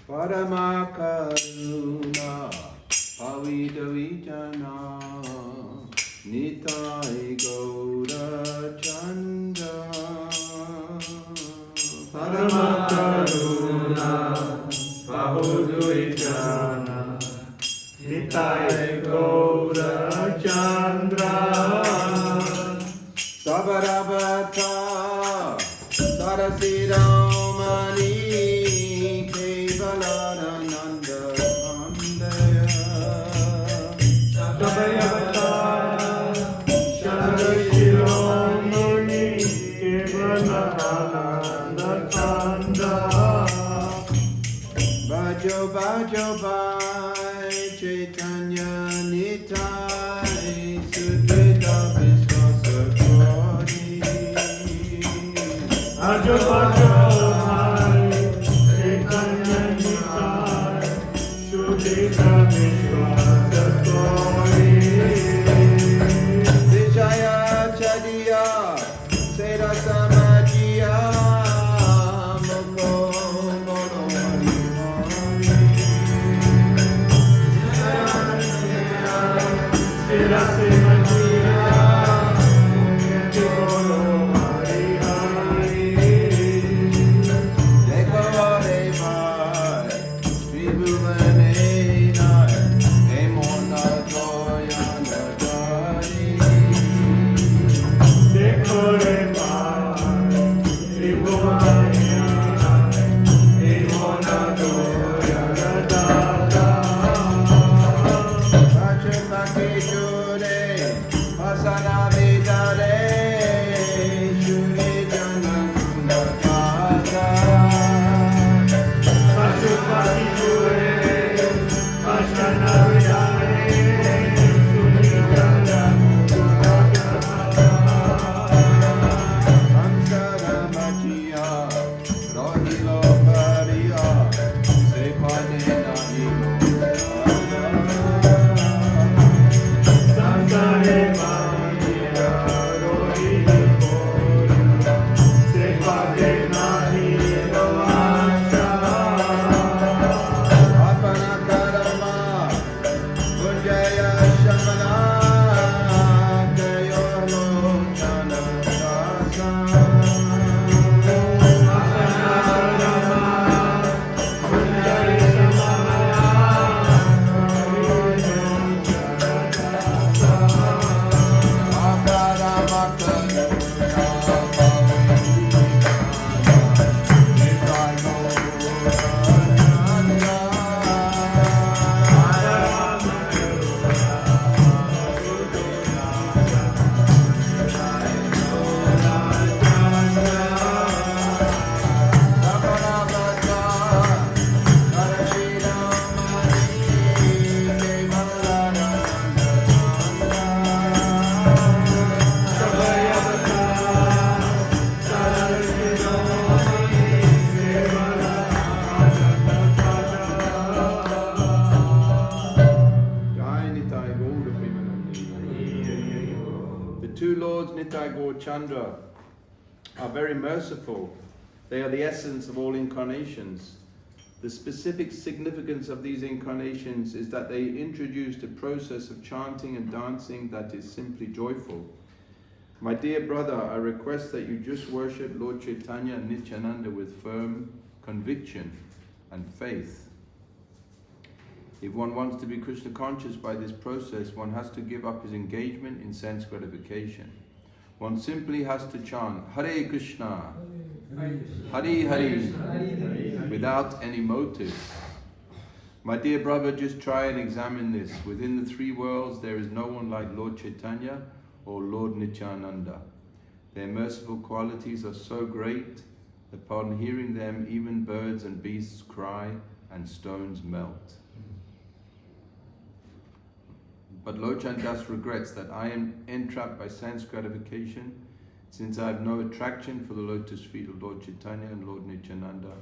Paramakaruna Pavitavitana Nitai Gaura Chandra Paramakaruna Pavitavitana Nitai Gaura Chandra Sabarabhata Sarasiramani Kevalananda Andaya Sabarabhata Sarasiramani Kevalananda Andaya Bhajo Bhajo Bhai Chaitanya Nitai Sudrita Vishwasa Gauri Bhajo Bhajo Bhai Chaitanya Nitai Sudrita Vishwasa Gauri Vijaya Chadiya Sera Samajiya Mukho Molo Hari Sera Semajiya Mukho Hari Hari Dekho Hare Bhai Tribhuvane Nai Emona Joya Nadari Dekho re Bhai Tribhuvane Emona Joya Nadari Vachapaki Jure Vasana Vidare Shuri Janakunda Kata Pashupati Jure Pashana Vidare Sunitanda Samsara Machiya Rohilo Pariya Sepane Nahilo Sansare Maya Rohini Poriya Sepade Nahi Roasha Apana Karama Punjaya Shamana Kayo Lochana Dasa The two lords Nitai Gaur Chandra are very merciful. They are the essence of all incarnations. The specific significance of these incarnations is that they introduced a process of chanting and dancing that is simply joyful. My dear brother, I request that you just worship Lord Chaitanya and Nityananda with firm conviction and faith. If one wants to be Krishna conscious by this process, one has to give up his engagement in sense gratification. One simply has to chant Hare Krishna, Hare Hare, without any motive. My dear brother, just try and examine this. Within the three worlds, there is no one like Lord Chaitanya or Lord Nityananda. Their merciful qualities are so great that upon hearing them, even birds and beasts cry and stones melt. But Lochan Das regrets that I am entrapped by sense gratification, since I have no attraction for the lotus feet of Lord Chaitanya and Lord Nityananda.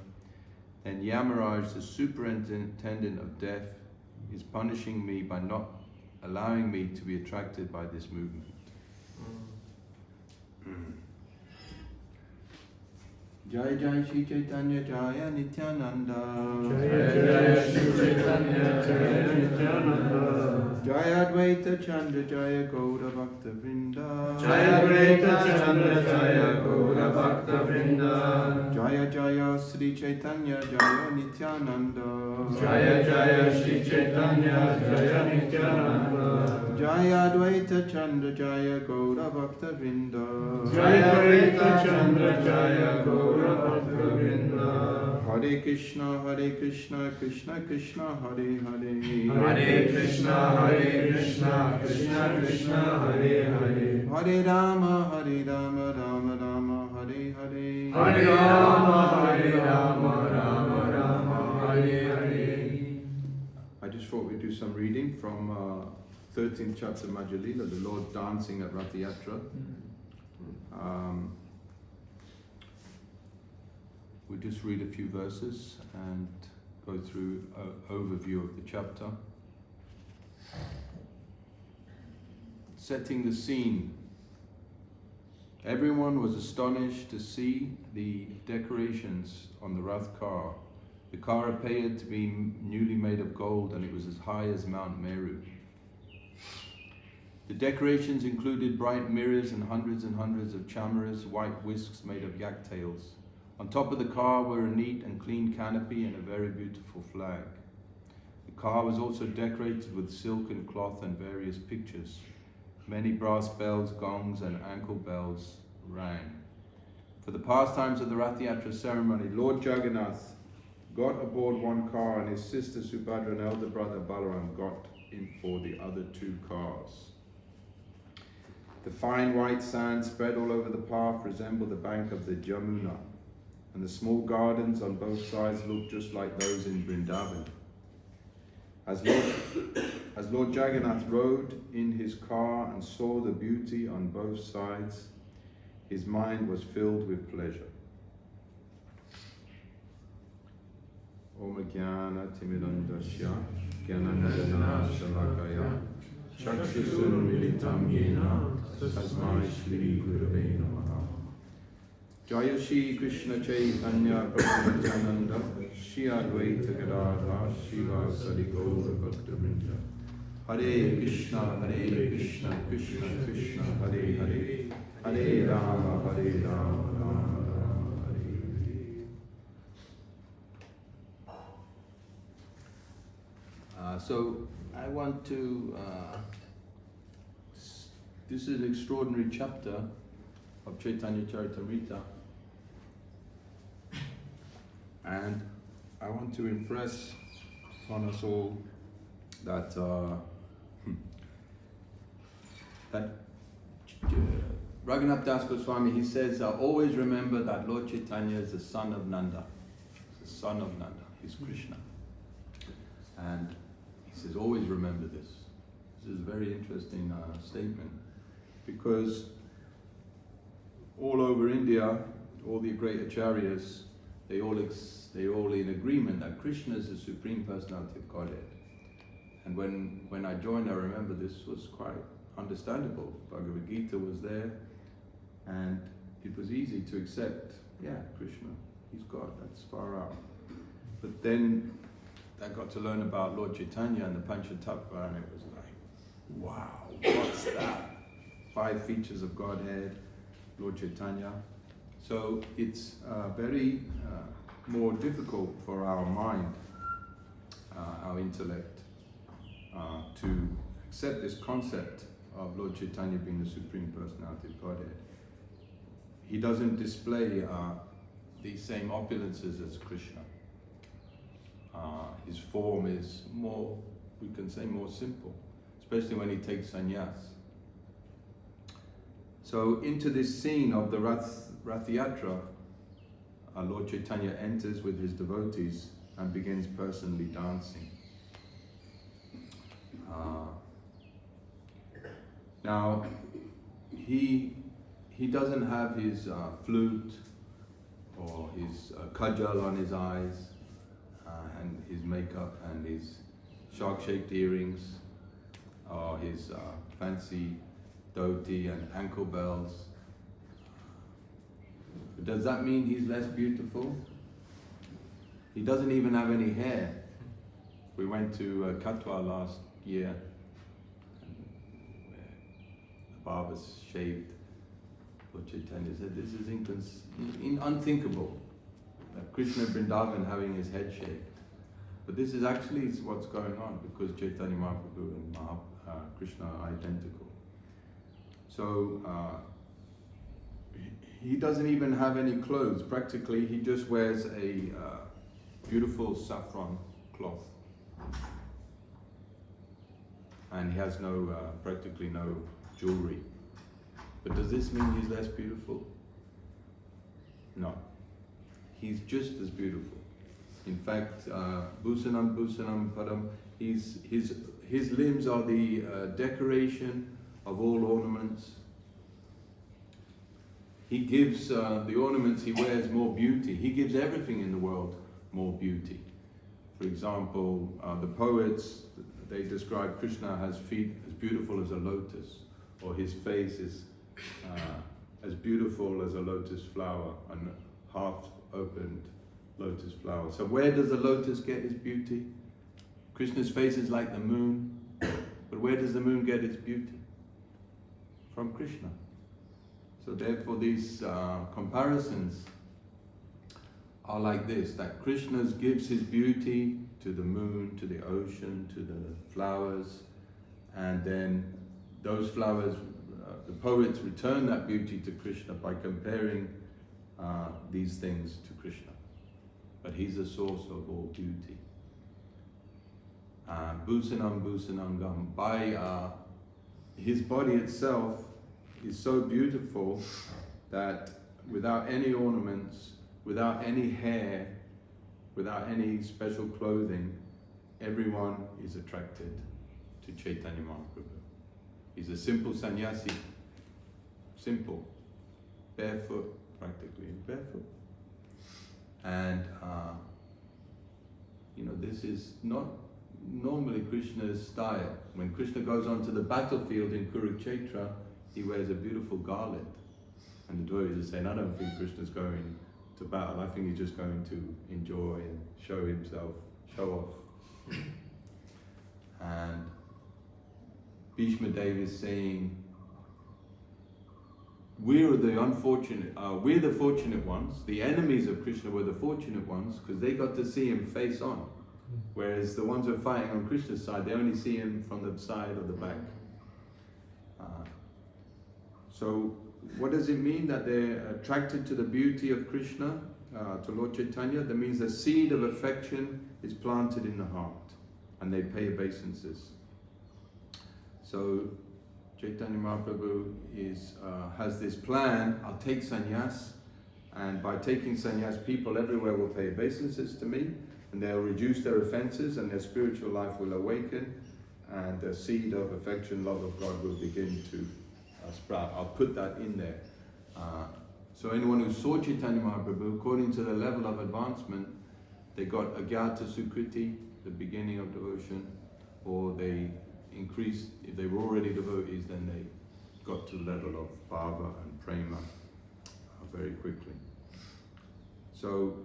Then Yamaraj, the superintendent of death, is punishing me by not allowing me to be attracted by this movement. Jai Jai Shri Chaitanya Jaya Nityananda. Jaya Jaya Shri Chaitanya Jaya Nityananda. Jaya Advaita Chandra Jaya Gaura Bhakta Vrinda. Jaya Advaita Chandra Jaya Gaura Bhakta Vrinda. Jaya Jaya Sri Chaitanya Jaya Nityananda. Jaya Jaya Shri Chaitanya Jaya Nityananda. Jaya Advaita Chandra Jaya Gaura Bhakta Vrinda. Jaya Advaita Chandra Jaya Gaura Bhakta Vrinda. Hare Krishna, Krishna Krishna, Hare Hare. Hare Krishna, Krishna Krishna, Hare Hare. Hare Rama, Rama Rama, Hare Hare. Hare Rama, Rama Rama, Hare Hare. I just thought we'd do some reading from 13th chapter Madhya Lila, the Lord dancing at Rath Yatra. We'll just read a few verses and go through an overview of the chapter. Setting the scene. Everyone was astonished to see the decorations on the Rath car. The car appeared to be newly made of gold, and it was as high as Mount Meru. The decorations included bright mirrors and hundreds of chamaras, white whisks made of yak tails. On top of the car were a neat and clean canopy and a very beautiful flag. The car was also decorated with silk and cloth and various pictures. Many brass bells, gongs and ankle bells rang. For the pastimes of the Rath Yatra ceremony, Lord Jagannath got aboard one car and his sister Subhadra and elder brother Balaram got in for the other two cars. The fine white sand spread all over the path resembled the bank of the Jamuna, and the small gardens on both sides looked just like those in Vrindavan. As Lord Jagannath rode in his car and saw the beauty on both sides, his mind was filled with pleasure. Om Jnana Timidandasya Jnanandana Shalakaya Chakshusur Militam Yena Tasmai Shri Gurave Namaha. Jaya Shri Krishna Chaitanya Prabhu Nityananda Shri Advaita Gadadhar Shiva Sari Gaura Bhakta Vrinda. Hare Krishna, Krishna Krishna, Hare Hare, Hare Rama, Rama Rama, Hare Hare. So I want to, this is an extraordinary chapter of Chaitanya Charitamrita, and I want to impress on us all that Raghunath Das Goswami, he says, always remember that Lord Chaitanya is the son of Nanda. He's the son of Nanda, he's Krishna. And he says, always remember this. This is a very interesting statement, because all over India, all the great acharyas, they all in agreement that Krishna is the Supreme Personality of Godhead. And when I joined, I remember this was quite understandable. Bhagavad Gita was there, and it was easy to accept, yeah, Krishna, he's God, that's far out. But then I got to learn about Lord Chaitanya and the Panchatattva, and it was like, wow, what's that? 5 features of Godhead, Lord Chaitanya. So it's very more difficult for our mind, our intellect, to accept this concept of Lord Chaitanya being the Supreme Personality of Godhead. He doesn't display these same opulences as Krishna. His form is more, we can say, more simple, especially when he takes sannyas. So into this scene of the Rath Yatra, Lord Chaitanya enters with his devotees and begins personally dancing. Now, he doesn't have his flute or his kajal on his eyes and his makeup and his shark-shaped earrings or his fancy dhoti and ankle bells. Does that mean he's less beautiful? He doesn't even have any hair. We went to Katwa last year, where the barbers shaved. Lord Chaitanya said, this is unthinkable, that Krishna Vrindavan having his head shaved. But this is actually what's going on, because Chaitanya Mahaprabhu and Krishna are identical. So he doesn't even have any clothes. Practically, he just wears a beautiful saffron cloth. And he has practically no jewelry. But does this mean he's less beautiful? No. He's just as beautiful. In fact, Bhusanam Bhusanam Padam, his limbs are the decoration of all ornaments. He gives the ornaments he wears more beauty. He gives everything in the world more beauty. For example, the poets, they describe Krishna has feet as beautiful as a lotus, or his face is as beautiful as a lotus flower, an half-opened lotus flower. So where does the lotus get its beauty? Krishna's face is like the moon, but where does the moon get its beauty? From Krishna. So therefore these comparisons are like this, that Krishna gives his beauty to the moon, to the ocean, to the flowers, and then those flowers, the poets return that beauty to Krishna by comparing these things to Krishna. But he's the source of all beauty. Bhusanam Bhusanam Gam. By his body itself is so beautiful that without any ornaments, without any hair, without any special clothing, everyone is attracted to Chaitanya Mahaprabhu. He's a simple sannyasi, simple, barefoot, practically barefoot. And this is not normally Krishna's style. When Krishna goes onto the battlefield in Kurukshetra, he wears a beautiful garland. And the devotees are saying, I don't think Krishna's going to battle, I think he's just going to enjoy and show himself, show off. And Bhishma Dev is saying, we're the fortunate ones. The enemies of Krishna were the fortunate ones because they got to see him face on. Whereas the ones who are fighting on Krishna's side, they only see him from the side or the back. So what does it mean that they're attracted to the beauty of Krishna, to Lord Chaitanya? That means the seed of affection is planted in the heart and they pay obeisances. So Chaitanya Mahaprabhu has this plan, I'll take sannyas, and by taking sannyas, people everywhere will pay obeisances to me, and they'll reduce their offenses, and their spiritual life will awaken, and the seed of affection, love of God will begin to sprout. I'll put that in there. So anyone who saw Chaitanya Mahaprabhu, according to the level of advancement, they got agyata sukriti, the beginning of devotion, or they increased, if they were already devotees, then they got to the level of bhava and prema very quickly. So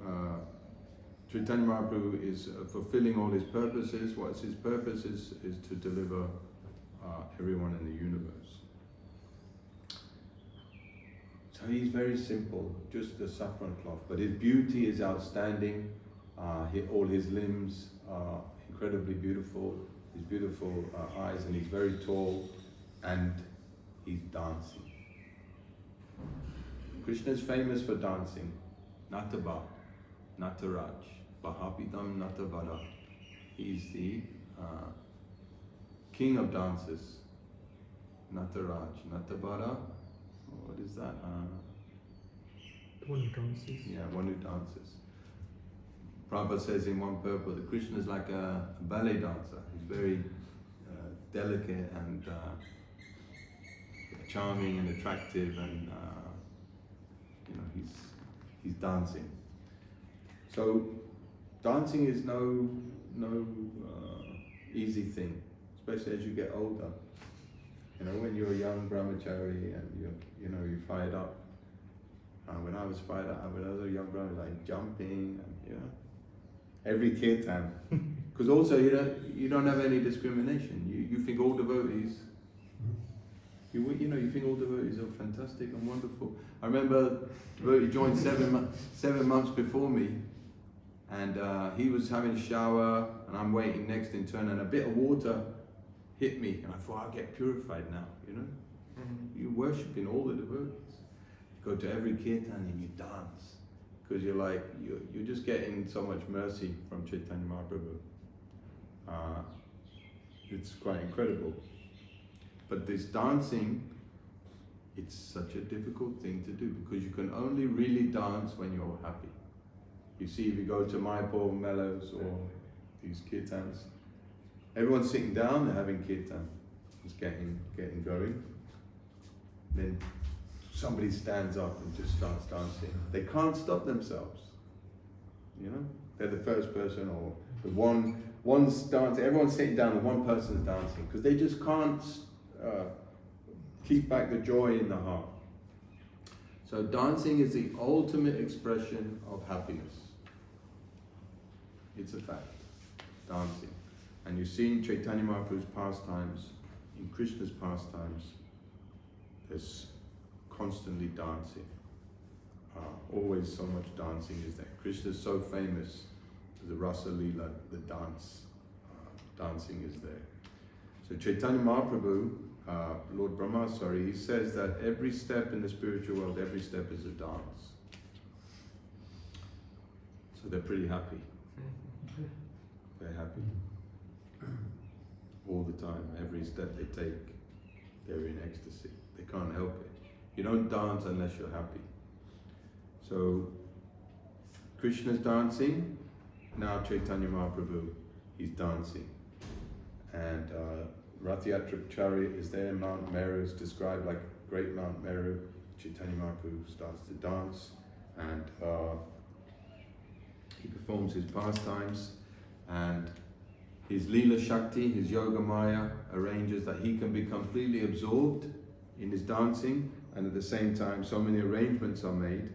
Chaitanya Mahaprabhu is fulfilling all his purposes. What's his purpose is to deliver everyone in the universe. So he's very simple, just a saffron cloth, but his beauty is outstanding. All his limbs are incredibly beautiful. His beautiful eyes, and he's very tall, and he's dancing. Krishna is famous for dancing. Nataba, Nataraj, Bahapidam Natavada. He's the king of dancers. Nataraj, Natabara. What is that? One who dances. Yeah, one who dances. Prabhupada says in one purport that Krishna is like a ballet dancer. He's very delicate and charming and attractive, and he's dancing. So dancing is no easy thing, especially as you get older. When you're a young brahmachari and you're fired up, when I was 5, when I was a young brother, like jumping, and you know, every kirtan. Because also you don't have any discrimination. You think all devotees. You think all devotees are fantastic and wonderful. I remember a devotee joined 7 months before me, and he was having a shower, and I'm waiting next in turn, and a bit of water hit me, and I thought, I'll get purified now, you know. You worship in all the devotees. You go to every kirtan and you dance, because you're just getting so much mercy from Chaitanya Mahaprabhu. It's quite incredible. But this dancing, it's such a difficult thing to do, because you can only really dance when you're happy. You see, if you go to Mayapur mellows or these kirtans, everyone's sitting down, they're having kirtan. It's getting going. Then somebody stands up and just starts dancing. They can't stop themselves. You know? They're the first person, or the one's dancing, everyone's sitting down and one person's dancing, because they just can't keep back the joy in the heart. So dancing is the ultimate expression of happiness. It's a fact, dancing. And you see in Chaitanya Mahaprabhu's pastimes, in Krishna's pastimes, there's constantly dancing. Always so much dancing is there. Krishna's so famous, the Rasa Leela, the dancing is there. So Chaitanya Mahaprabhu, Lord Brahma, he says that every step in the spiritual world, every step is a dance. So they're pretty happy. They're happy. All the time, every step they take, they're in ecstasy. They can't help it. You don't dance unless you're happy. So Krishna's dancing, now Chaitanya Mahaprabhu, he's dancing. And Rath Yatra chariot is there, Mount Meru is described like great Mount Meru. Chaitanya Mahaprabhu starts to dance, and he performs his pastimes, and his Leela Shakti, his Yoga Maya, arranges that he can be completely absorbed in his dancing, and at the same time so many arrangements are made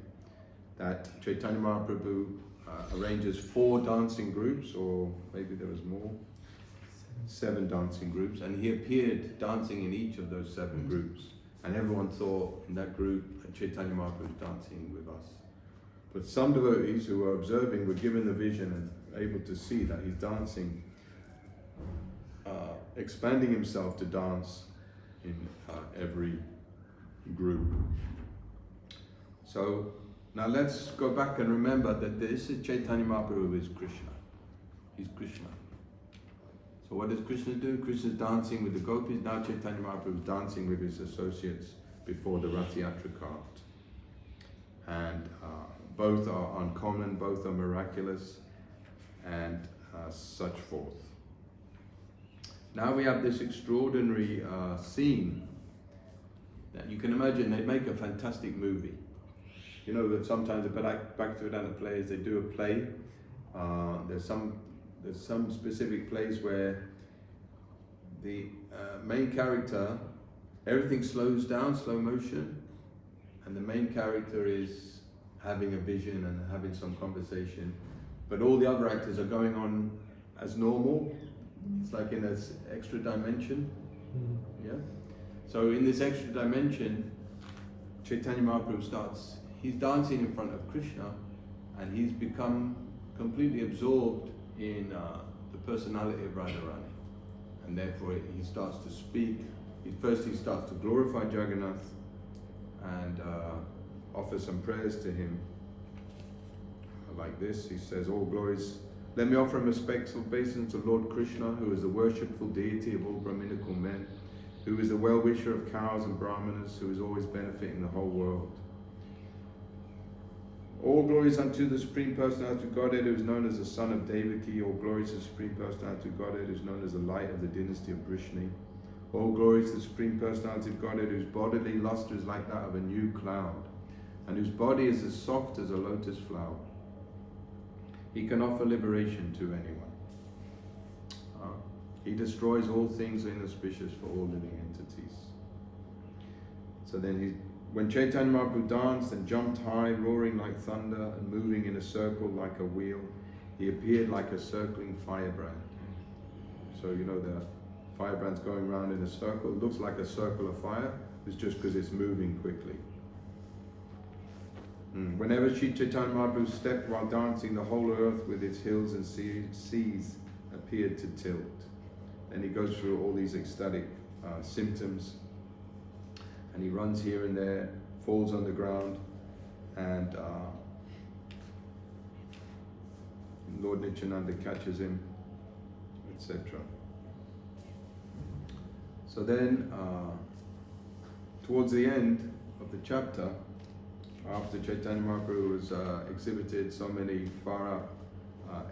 that Chaitanya Mahaprabhu arranges 4 dancing groups, or maybe there was more, 7 dancing groups, and he appeared dancing in each of those 7 groups, and everyone thought in that group that Chaitanya Mahaprabhu was dancing with us. But some devotees who were observing were given the vision and able to see that he's dancing, expanding himself to dance in every group. So now let's go back and remember that this is Chaitanya Mahaprabhu is Krishna. He's Krishna. So what does Krishna do? Krishna's dancing with the gopis. Now Chaitanya Mahaprabhu is dancing with his associates before the Rath Yatra cart. And both are uncommon, both are miraculous, and such forth. Now we have this extraordinary scene that you can imagine they'd make a fantastic movie. You know that sometimes the Bhaktivedanta players, they do a play. There's some specific plays where the main character, everything slows down, slow motion, and the main character is having a vision and having some conversation, but all the other actors are going on as normal. It's like in an extra dimension. Yeah. So in this extra dimension, Chaitanya Mahaprabhu he's dancing in front of Krishna, and he's become completely absorbed in the personality of Radharani, and therefore he starts to speak. First he starts to glorify Jagannath and offer some prayers to him like this. He says, "All glories, let me offer a respectful obeisance to Lord Krishna, who is the worshipful deity of all Brahminical men, who is the well-wisher of cows and brahmanas, who is always benefiting the whole world. All glories unto the Supreme Personality of Godhead, who is known as the son of Devaki. All glories to the Supreme Personality of Godhead, who is known as the light of the dynasty of Vrishni. All glories to the Supreme Personality of Godhead, whose bodily luster is like that of a new cloud, and whose body is as soft as a lotus flower. He can offer liberation to anyone. He destroys all things inauspicious for all living entities." So then when Chaitanya Mahaprabhu danced and jumped high, roaring like thunder and moving in a circle like a wheel, he appeared like a circling firebrand. So you know the firebrand's going around in a circle. It looks like a circle of fire. It's just because it's moving quickly. Whenever Sri Chaitanya Mahaprabhu stepped while dancing, the whole earth with its hills and seas appeared to tilt. And he goes through all these ecstatic symptoms. And he runs here and there, falls on the ground, and Lord Nityananda catches him, etc. So then, towards the end of the chapter, after Chaitanya Mahaprabhu has exhibited so many far-up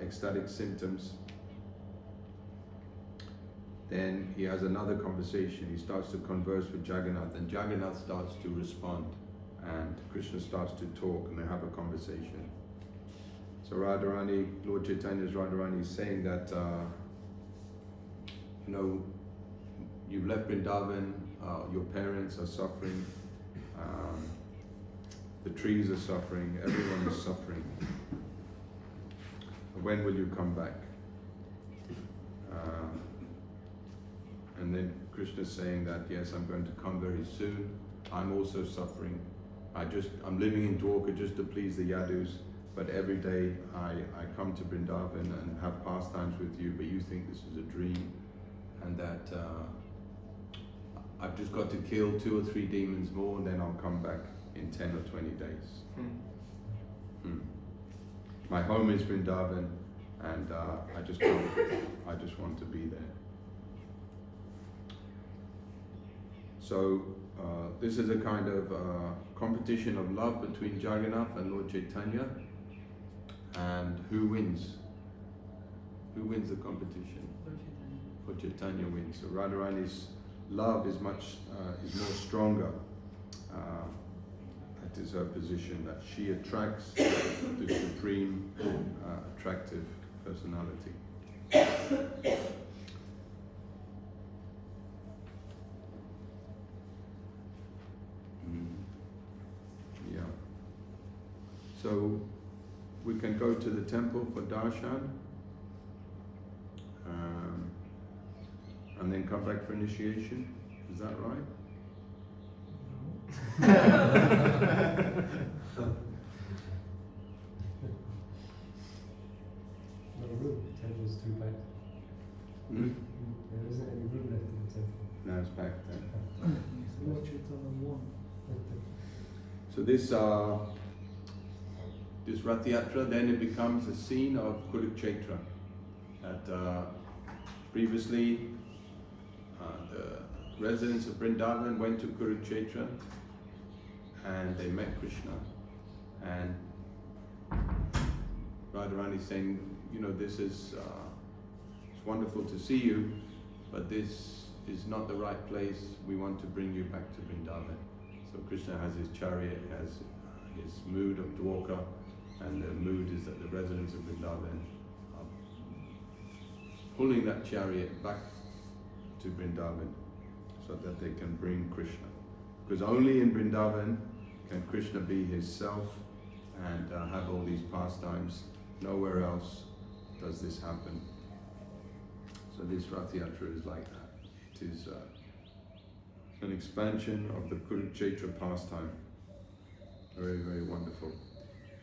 ecstatic symptoms, then he has another conversation. He starts to converse with Jagannath, and Jagannath starts to respond, and Krishna starts to talk, and they have a conversation. So Radharani, Lord Chaitanya's Radharani is saying that, you know, you've left Vrindavan, your parents are suffering, the trees are suffering, everyone is suffering. When will you come back? And then Krishna's saying that, yes, I'm going to come very soon. I'm also suffering. I'm living in Dwarka just to please the Yadus, but every day I come to Vrindavan and have pastimes with you, but you think this is a dream, and that I've just got to kill 2 or 3 demons more, and then I'll come back in 10 or 20 days. My home is Vrindavan, and I just want to be there. So this is a kind of competition of love between Jagannath and Lord Chaitanya, and who wins? Who wins the competition? Lord Chaitanya wins. So Radharani's love is more stronger. That is her position, that she attracts the supreme attractive personality. Yeah. So we can go to the temple for darshan, and then come back for initiation. Is that right? No, room. The temple is too packed. There isn't any room left in the temple. Now it's packed then. Watch it on one. So this Rath Yatra, then it becomes a scene of Kurukshetra. That previously the residents of Vrindavan went to Kurukshetra and they met Krishna. And Radharani is saying, you know, this is it's wonderful to see you, but this is not the right place. We want to bring you back to Vrindavan. So Krishna has his chariot, has his mood of Dwarka, and the mood is that the residents of Vrindavan are pulling that chariot back to Vrindavan so that they can bring Krishna. Because only in Vrindavan can Krishna be his self and have all these pastimes. Nowhere else does this happen. So this Rath Yatra is like that. It is an expansion of the Kurukshetra pastime. Very, very wonderful.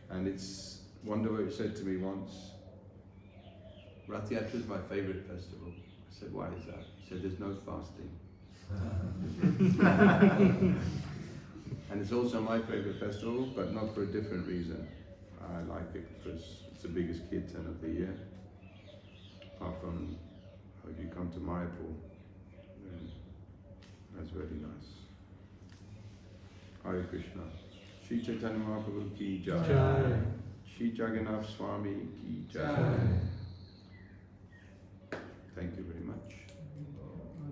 And it's, Wandavar said to me once, Rath Yatra is my favorite festival. I said, why is that? He said, there's no fasting. And it's also my favorite festival, but not for a different reason. I like it because it's the biggest kirtan of the year. Apart from if you come to Mayapur, that's very nice. Hare Krishna. Shri Chaitanya Mahaprabhu ki jai. Jai. Shri Jagannath Swami ki jai. Jai. Thank you very much.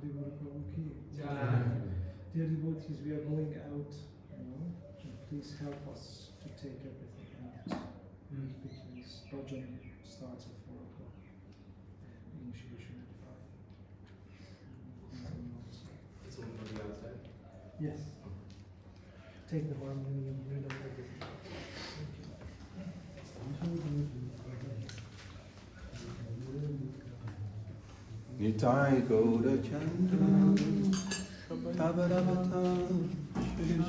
Guru Prabhu ki Jai. Dear devotees, we are going out, please help us to take everything out, because bhajan starts at 4 o'clock, initiation at 5. It's only going to be outside? Yes. take the harmony and bring them everything. Nitai Gaura Chandra Tabarama